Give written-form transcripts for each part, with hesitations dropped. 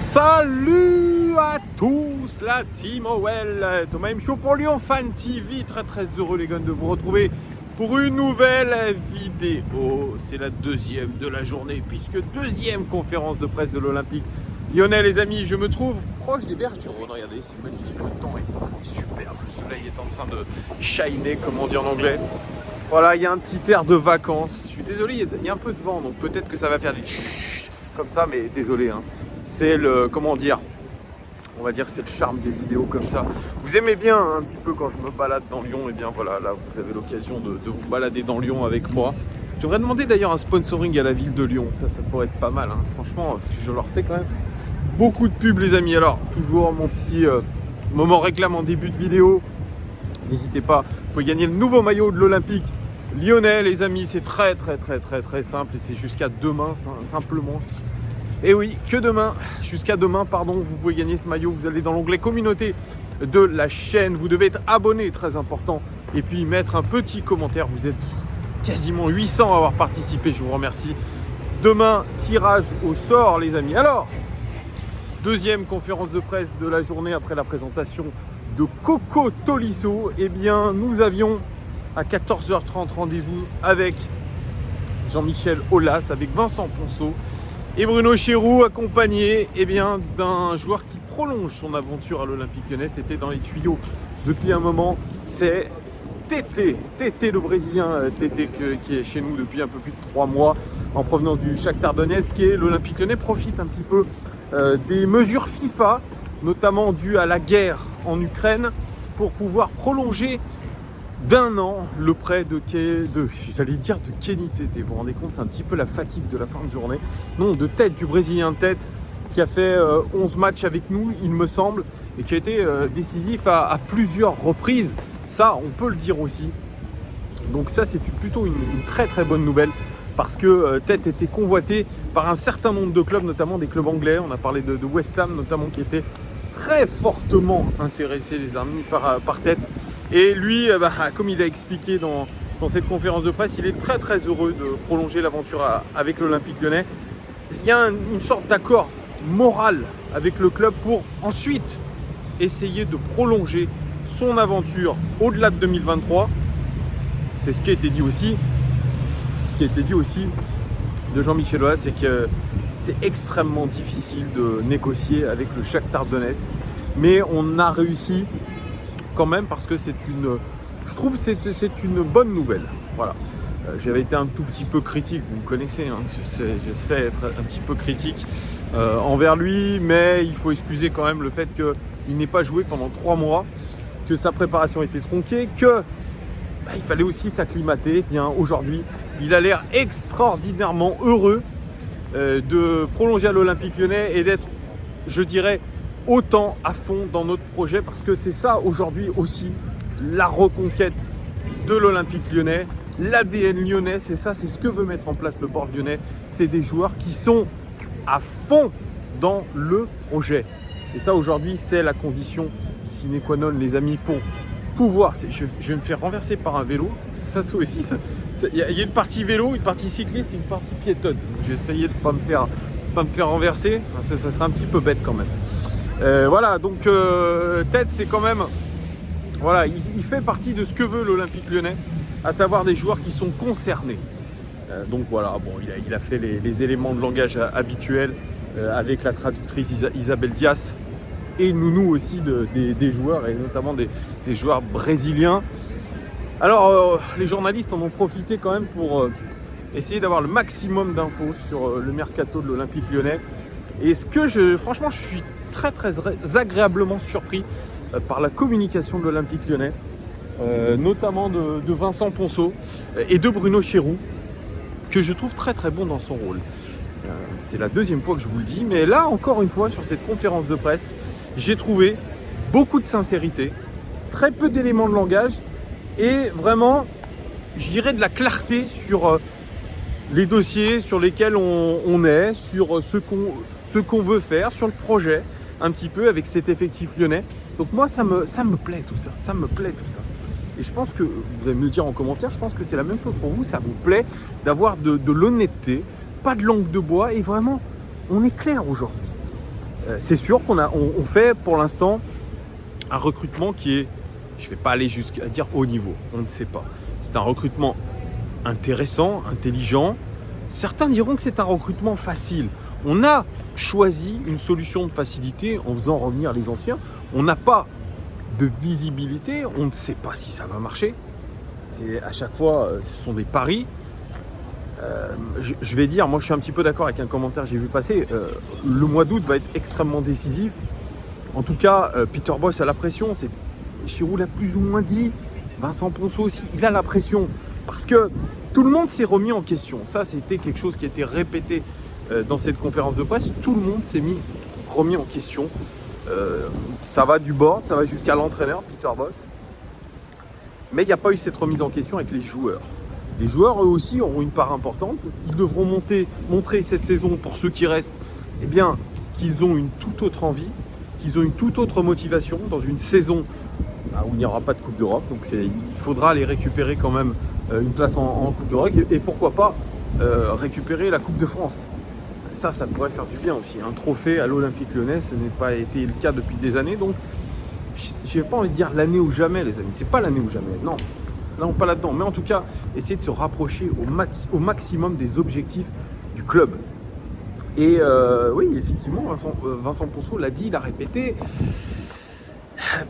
Salut à tous la team OL, Thomas M. Show pour Lyon Fan TV, très heureux les gars de vous retrouver pour une nouvelle vidéo. C'est la deuxième de la journée puisque deuxième conférence de presse de l'Olympique Lyonnais les amis. Je me trouve proche des berges du Rhône, regardez c'est magnifique, le temps est superbe, le soleil est en train de shiner comme on dit en anglais. Voilà, il y a un petit air de vacances, je suis désolé il y a un peu de vent donc peut-être que ça va faire des comme ça mais désolé hein. C'est le, comment dire, on va dire c'est le charme des vidéos comme ça. Vous aimez bien un petit peu quand je me balade dans Lyon, et bien voilà, là vous avez l'occasion de vous balader dans Lyon avec moi. J'aurais demandé d'ailleurs un sponsoring à la ville de Lyon, ça pourrait être pas mal hein. Franchement, parce que je leur fais quand même beaucoup de pubs les amis. Alors toujours mon petit moment réclame en début de vidéo, n'hésitez pas, vous pouvez gagner le nouveau maillot de l'Olympique Lyonnais les amis, c'est très simple et c'est jusqu'à demain simplement. Et oui, que demain, jusqu'à demain, pardon, vous pouvez gagner ce maillot. Vous allez dans l'onglet communauté de la chaîne. Vous devez être abonné, très important. Et puis mettre un petit commentaire. Vous êtes quasiment 800 à avoir participé. Je vous remercie. Demain, tirage au sort, les amis. Alors, deuxième conférence de presse de la journée après la présentation de Coco Tolisso. Eh bien, nous avions à 14h30 rendez-vous avec Jean-Michel Aulas, avec Vincent Ponceau et Bruno Chéroux, accompagné d'un joueur qui prolonge son aventure à l'Olympique Lyonnais. C'était dans les tuyaux depuis un moment. C'est Tété le Brésilien, Tété qui est chez nous depuis un peu plus de 3 mois en provenance du Shakhtar Donetsk. Et l'Olympique Lyonnais profite un petit peu des mesures FIFA, notamment dues à la guerre en Ukraine, pour pouvoir prolonger d'un an le prêt de Kenny Tété. Vous vous rendez compte, c'est un petit peu la fatigue de la fin de journée. Non, de Tête, du Brésilien Tête, qui a fait 11 matchs avec nous, il me semble, et qui a été décisif à plusieurs reprises. Ça, on peut le dire aussi. Donc ça, c'est plutôt une très bonne nouvelle, parce que Tête était convoité par un certain nombre de clubs, notamment des clubs anglais. On a parlé de West Ham, notamment, qui était très fortement intéressé, les amis, par Tête. Et lui, comme il a expliqué dans cette conférence de presse, il est très heureux de prolonger l'aventure avec l'Olympique Lyonnais. Il y a une sorte d'accord moral avec le club pour ensuite essayer de prolonger son aventure au-delà de 2023. C'est ce qui a été dit aussi. Ce qui a été dit aussi de Jean-Michel Aulas, c'est que c'est extrêmement difficile de négocier avec le Shakhtar Donetsk. Mais on a réussi quand même, parce que je trouve que c'est une bonne nouvelle. Voilà. J'avais été un tout petit peu critique, vous me connaissez, hein, je sais être un petit peu critique envers lui, mais il faut excuser quand même le fait qu'il n'ait pas joué pendant 3 mois, que sa préparation était tronquée, que il fallait aussi s'acclimater. Bien aujourd'hui, il a l'air extraordinairement heureux de prolonger à l'Olympique Lyonnais et d'être, je dirais, autant à fond dans notre projet, parce que c'est ça aujourd'hui aussi la reconquête de l'Olympique Lyonnais, l'ADN lyonnais, c'est ça, c'est ce que veut mettre en place le board lyonnais, c'est des joueurs qui sont à fond dans le projet. Et ça aujourd'hui c'est la condition sine qua non les amis pour pouvoir, je vais me faire renverser par un vélo, ça aussi, il y a une partie vélo, une partie cycliste et une partie piétonne. J'ai essayé de pas me faire renverser, ça serait un petit peu bête quand même. Voilà, donc Tête, c'est quand même, voilà, il fait partie de ce que veut l'Olympique Lyonnais, à savoir des joueurs qui sont concernés. Donc voilà, bon, il a fait les éléments de langage habituels avec la traductrice Isabelle Dias et Nounou aussi des joueurs, et notamment des joueurs brésiliens. Alors les journalistes en ont profité quand même pour essayer d'avoir le maximum d'infos sur le mercato de l'Olympique Lyonnais. Et franchement, je suis très agréablement surpris par la communication de l'Olympique Lyonnais, notamment de Vincent Ponceau et de Bruno Chéroux, que je trouve très bon dans son rôle. C'est la deuxième fois que je vous le dis, mais là encore une fois sur cette conférence de presse, j'ai trouvé beaucoup de sincérité, très peu d'éléments de langage et vraiment, je dirais, de la clarté sur les dossiers sur lesquels on est, sur ce qu'on veut faire, sur le projet, un petit peu avec cet effectif lyonnais. Donc moi, ça me plaît tout ça, Et je pense que, vous allez me le dire en commentaire, je pense que c'est la même chose pour vous, ça vous plaît d'avoir de l'honnêteté, pas de langue de bois, et vraiment, on est clair aujourd'hui. c'est sûr on fait pour l'instant un recrutement qui est, je ne vais pas aller jusqu'à dire haut niveau, on ne sait pas. C'est un recrutement intéressant, intelligent. Certains diront que c'est un recrutement facile. On a choisi une solution de facilité en faisant revenir les anciens. On n'a pas de visibilité, on ne sait pas si ça va marcher. C'est à chaque fois, ce sont des paris. Je vais dire, moi je suis un petit peu d'accord avec un commentaire que j'ai vu passer. Le mois d'août va être extrêmement décisif. En tout cas, Peter Bosz a la pression. Giroud l'a plus ou moins dit. Vincent Ponceau aussi, il a la pression. Parce que tout le monde s'est remis en question. Ça, c'était quelque chose qui a été répété dans cette conférence de presse. Tout le monde s'est remis en question. Ça va du board, ça va jusqu'à l'entraîneur, Peter Bosz. Mais il n'y a pas eu cette remise en question avec les joueurs. Les joueurs, eux aussi, auront une part importante. Ils devront montrer cette saison, pour ceux qui restent, eh bien, qu'ils ont une toute autre envie, qu'ils ont une toute autre motivation dans une saison où il n'y aura pas de Coupe d'Europe. Donc il faudra aller récupérer quand même une place en Coupe d'Europe. Et pourquoi pas récupérer la Coupe de France. Ça pourrait faire du bien aussi. Un trophée à l'Olympique Lyonnais, ce n'est pas été le cas depuis des années. Donc, je n'ai pas envie de dire l'année ou jamais, les amis. C'est pas l'année ou jamais. Non, pas là-dedans. Mais en tout cas, essayer de se rapprocher au maximum des objectifs du club. Et oui, effectivement, Vincent Ponceau l'a dit, il a répété.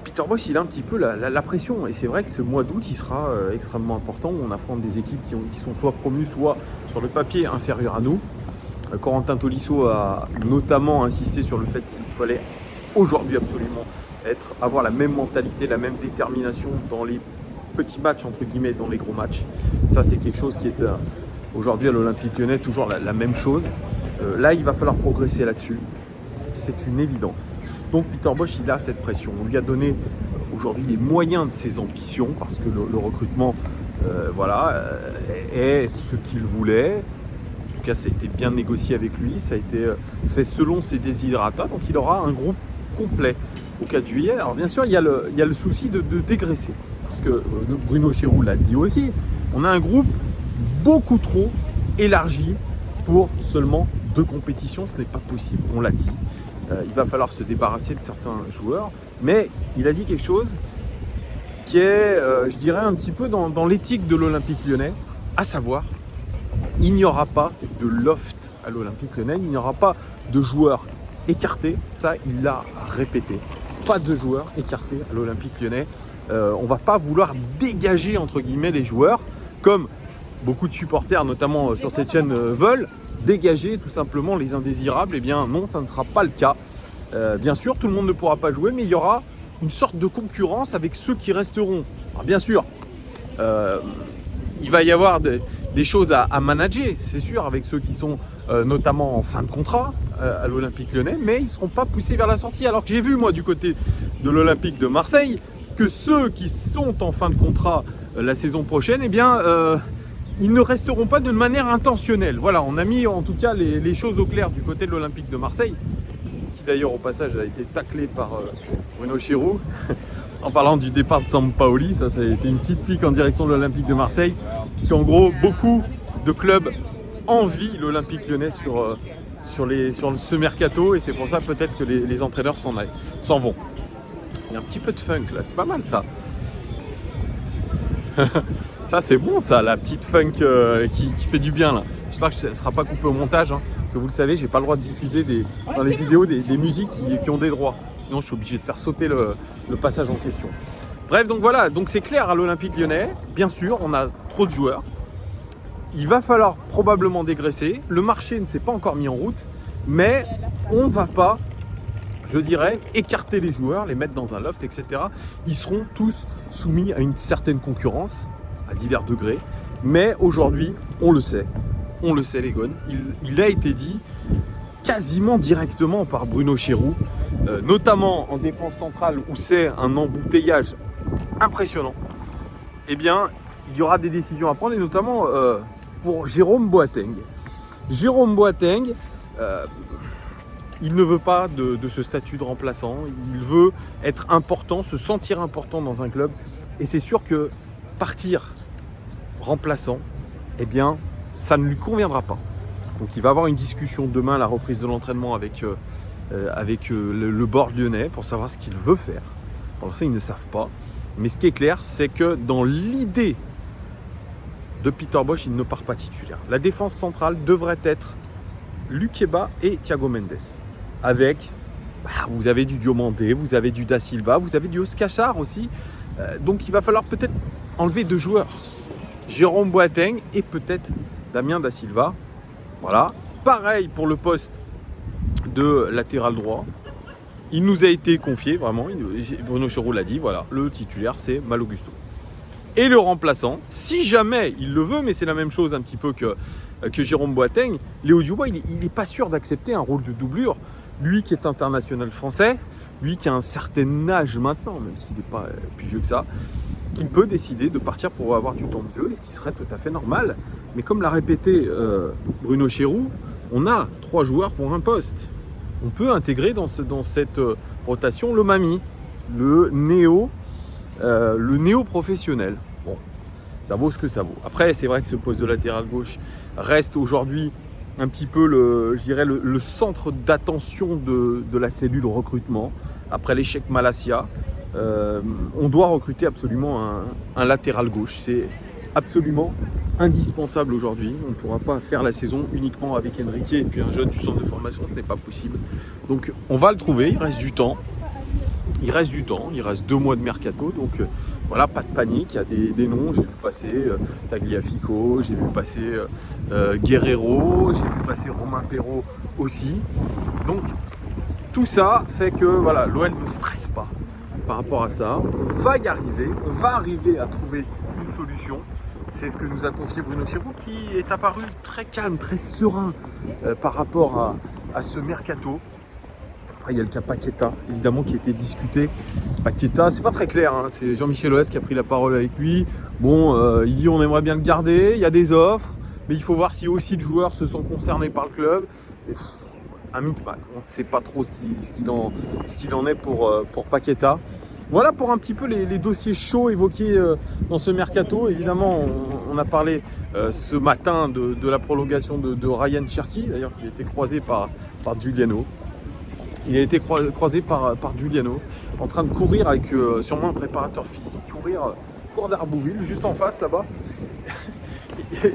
Peter Bosz, il a un petit peu la pression. Et c'est vrai que ce mois d'août, il sera extrêmement important. On affronte des équipes qui sont soit promues, soit sur le papier inférieures à nous. Corentin Tolisso a notamment insisté sur le fait qu'il fallait aujourd'hui absolument avoir la même mentalité, la même détermination dans les petits matchs, entre guillemets, dans les gros matchs. Ça, c'est quelque chose qui est aujourd'hui à l'Olympique Lyonnais toujours la même chose. Là, il va falloir progresser là-dessus. C'est une évidence. Donc Peter Bosz, il a cette pression. On lui a donné aujourd'hui les moyens de ses ambitions parce que le recrutement est ce qu'il voulait. En tout cas, ça a été bien négocié avec lui, ça a été fait selon ses desiderata, donc il aura un groupe complet au 4 juillet. Alors bien sûr, il y a le souci de dégraisser, parce que Bruno Giroud l'a dit aussi, on a un groupe beaucoup trop élargi pour seulement 2 compétitions, ce n'est pas possible, on l'a dit. Il va falloir se débarrasser de certains joueurs, mais il a dit quelque chose qui est, je dirais, un petit peu dans l'éthique de l'Olympique Lyonnais, à savoir, il n'y aura pas de loft à l'Olympique Lyonnais, il n'y aura pas de joueurs écartés, ça il l'a répété. Pas de joueurs écartés à l'Olympique Lyonnais. On ne va pas vouloir dégager entre guillemets les joueurs, comme beaucoup de supporters, notamment sur cette chaîne, veulent dégager tout simplement les indésirables. Eh bien non, ça ne sera pas le cas. Bien sûr, tout le monde ne pourra pas jouer, mais il y aura une sorte de concurrence avec ceux qui resteront. Alors, bien sûr, il va y avoir des choses à manager, c'est sûr, avec ceux qui sont notamment en fin de contrat à l'Olympique Lyonnais, mais ils ne seront pas poussés vers la sortie. Alors que j'ai vu, moi, du côté de l'Olympique de Marseille, que ceux qui sont en fin de contrat la saison prochaine, eh bien, ils ne resteront pas de manière intentionnelle. Voilà, on a mis en tout cas les choses au clair du côté de l'Olympique de Marseille, qui d'ailleurs au passage a été taclé par Bruno Giroud. En parlant du départ de Sampaoli, ça a été une petite pique en direction de l'Olympique de Marseille. Qu'en gros, beaucoup de clubs envient l'Olympique Lyonnais sur ce mercato, et c'est pour ça peut-être que les entraîneurs s'en vont. Il y a un petit peu de funk là, c'est pas mal ça. Ça c'est bon ça, la petite funk qui fait du bien là. J'espère que ça ne sera pas coupé au montage, hein, parce que vous le savez, j'ai pas le droit de diffuser dans les vidéos des musiques qui ont des droits. Sinon je suis obligé de faire sauter le passage en question. Bref, donc voilà, donc c'est clair à l'Olympique Lyonnais, bien sûr, on a trop de joueurs. Il va falloir probablement dégraisser. Le marché ne s'est pas encore mis en route, mais on ne va pas, je dirais, écarter les joueurs, les mettre dans un loft, etc. Ils seront tous soumis à une certaine concurrence, à divers degrés. Mais aujourd'hui, on le sait les gones, il a été dit quasiment directement par Bruno Giroud, notamment en défense centrale où c'est un embouteillage impressionnant. Eh bien, il y aura des décisions à prendre, et notamment pour Jérôme Boateng. Jérôme Boateng, il ne veut pas de ce statut de remplaçant, il veut être important, se sentir important dans un club, et c'est sûr que partir remplaçant, eh bien, ça ne lui conviendra pas. Donc il va avoir une discussion demain à la reprise de l'entraînement avec avec le board lyonnais pour savoir ce qu'il veut faire. Pour l'instant, ils ne savent pas. Mais ce qui est clair, c'est que dans l'idée de Peter Bosz, il ne part pas titulaire. La défense centrale devrait être Lukeba et Thiago Mendes. Avec, vous avez du Diomandé, vous avez du Da Silva, vous avez du Oscar aussi. Donc il va falloir peut-être enlever 2 joueurs. Jérôme Boateng et peut-être Damien Da Silva. Voilà. C'est pareil pour le poste de latéral droit. Il nous a été confié, vraiment. Bruno Chéroux l'a dit, voilà. Le titulaire, c'est Malo Gusto. Et le remplaçant, si jamais il le veut, mais c'est la même chose un petit peu que Jérôme Boateng, Léo Dubois, il n'est pas sûr d'accepter un rôle de doublure. Lui qui est international français, lui qui a un certain âge maintenant, même s'il n'est pas plus vieux que ça, il peut décider de partir pour avoir du temps de jeu, ce qui serait tout à fait normal. Mais comme l'a répété Bruno Chéroux, on a 3 joueurs pour un poste. On peut intégrer dans cette rotation le Mami, le néo-professionnel. Bon, ça vaut ce que ça vaut. Après, c'est vrai que ce poste de latéral gauche reste aujourd'hui un petit peu le centre d'attention de la cellule recrutement. Après l'échec Malassia, on doit recruter absolument un latéral gauche. C'est absolument indispensable aujourd'hui. On ne pourra pas faire la saison uniquement avec Enrique et puis un jeune du centre de formation, ce n'est pas possible. Donc on va le trouver, il reste du temps. Il reste 2 mois de mercato, donc voilà, pas de panique, il y a des noms, j'ai vu passer Tagliafico, j'ai vu passer Guerrero, j'ai vu passer Romain Perrault aussi. Donc tout ça fait que voilà, l'OL ne stresse pas par rapport à ça. On va y arriver, on va arriver à trouver une solution. C'est ce que nous a confié Bruno Chéroux, qui est apparu très calme, très serein par rapport à ce mercato. Après, il y a le cas Paqueta, évidemment, qui a été discuté. Paqueta, c'est pas très clair, hein. C'est Jean-Michel Aulas qui a pris la parole avec lui. Bon, il dit on aimerait bien le garder, il y a des offres, mais il faut voir si aussi de joueurs se sont concernés par le club. Et, un micmac, on ne sait pas trop ce qu'il en est pour Paqueta. Voilà pour un petit peu les dossiers chauds évoqués dans ce mercato. Évidemment, on a parlé ce matin de la prolongation de Ryan Cherki, d'ailleurs, qui a été croisé par Giuliano. Il a été croisé par Giuliano, en train de courir avec sûrement un préparateur physique, cours d'Arbouville, juste en face là-bas.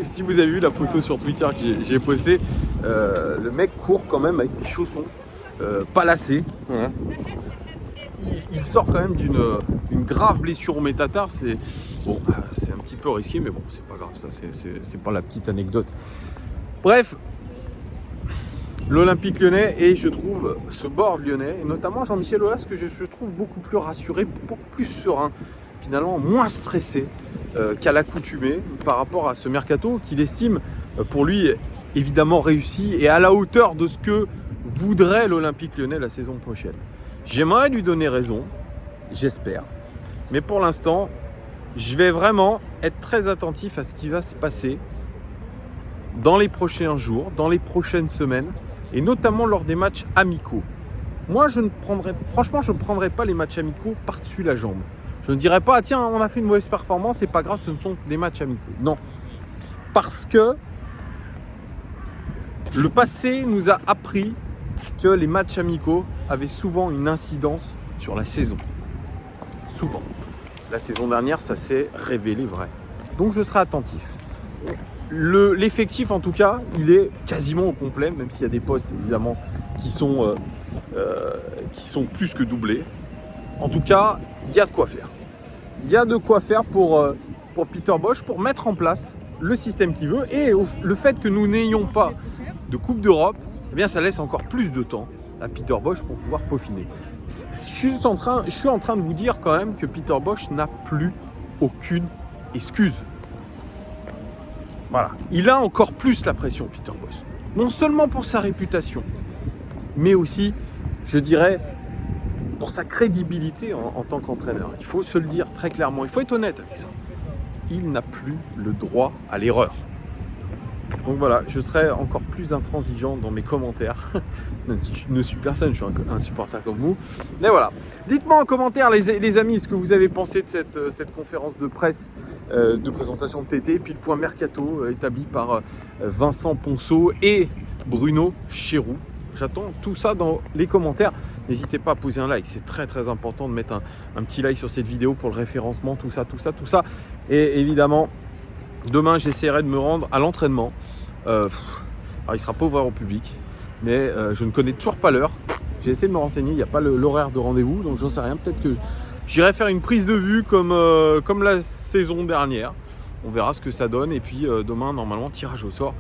Si vous avez vu la photo sur Twitter que j'ai postée, le mec court quand même avec des chaussons pas lacés. Voilà. Il sort quand même d'une grave blessure au métatarse. C'est un petit peu risqué, mais bon, c'est pas grave, ça, c'est pas la petite anecdote. Bref, l'Olympique lyonnais et je trouve ce board lyonnais, et notamment Jean-Michel Aulas, que je trouve beaucoup plus rassuré, beaucoup plus serein, finalement moins stressé qu'à l'accoutumée par rapport à ce mercato qu'il estime pour lui évidemment réussi et à la hauteur de ce que voudrait l'Olympique lyonnais la saison prochaine. J'aimerais lui donner raison, j'espère, mais pour l'instant, je vais vraiment être très attentif à ce qui va se passer dans les prochains jours, dans les prochaines semaines, et notamment lors des matchs amicaux. Moi, je ne prendrai pas les matchs amicaux par-dessus la jambe. Je ne dirais pas, tiens, on a fait une mauvaise performance, c'est pas grave, ce ne sont que des matchs amicaux. Non. Parce que le passé nous a appris que les matchs amicaux avaient souvent une incidence sur la saison. Souvent. La saison dernière, ça s'est révélé vrai. Donc je serai attentif. L'effectif, en tout cas, il est quasiment au complet, même s'il y a des postes, évidemment, qui sont plus que doublés. En tout cas, il y a de quoi faire. Il y a de quoi faire pour Peter Bosz, pour mettre en place le système qu'il veut. Et le fait que nous n'ayons pas de Coupe d'Europe, eh bien, ça laisse encore plus de temps à Peter Bosz pour pouvoir peaufiner. Je suis en train de vous dire quand même que Peter Bosz n'a plus aucune excuse. Voilà. Il a encore plus la pression, Peter Bosz. Non seulement pour sa réputation, mais aussi, je dirais, pour sa crédibilité en tant qu'entraîneur. Il faut se le dire très clairement, il faut être honnête avec ça. Il n'a plus le droit à l'erreur. Donc voilà, je serai encore plus intransigeant dans mes commentaires. Je ne suis personne, je suis un supporter comme vous. Mais voilà, dites-moi en commentaire les amis ce que vous avez pensé de cette conférence de presse de présentation de TT, puis le point mercato établi par Vincent Ponceau et Bruno Chéroux. J'attends tout ça dans les commentaires. N'hésitez pas à poser un like, c'est très très important de mettre un petit like sur cette vidéo pour le référencement, tout ça. Et évidemment, demain j'essaierai de me rendre à l'entraînement. Alors il ne sera pas ouvert au public, mais je ne connais toujours pas l'heure. J'ai essayé de me renseigner, il n'y a pas l'horaire de rendez-vous, donc j'en sais rien. Peut-être que j'irai faire une prise de vue comme la saison dernière. On verra ce que ça donne. Et puis demain, normalement, tirage au sort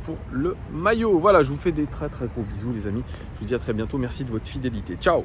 pour le maillot. Voilà, je vous fais des très très gros bisous les amis. Je vous dis à très bientôt. Merci de votre fidélité. Ciao!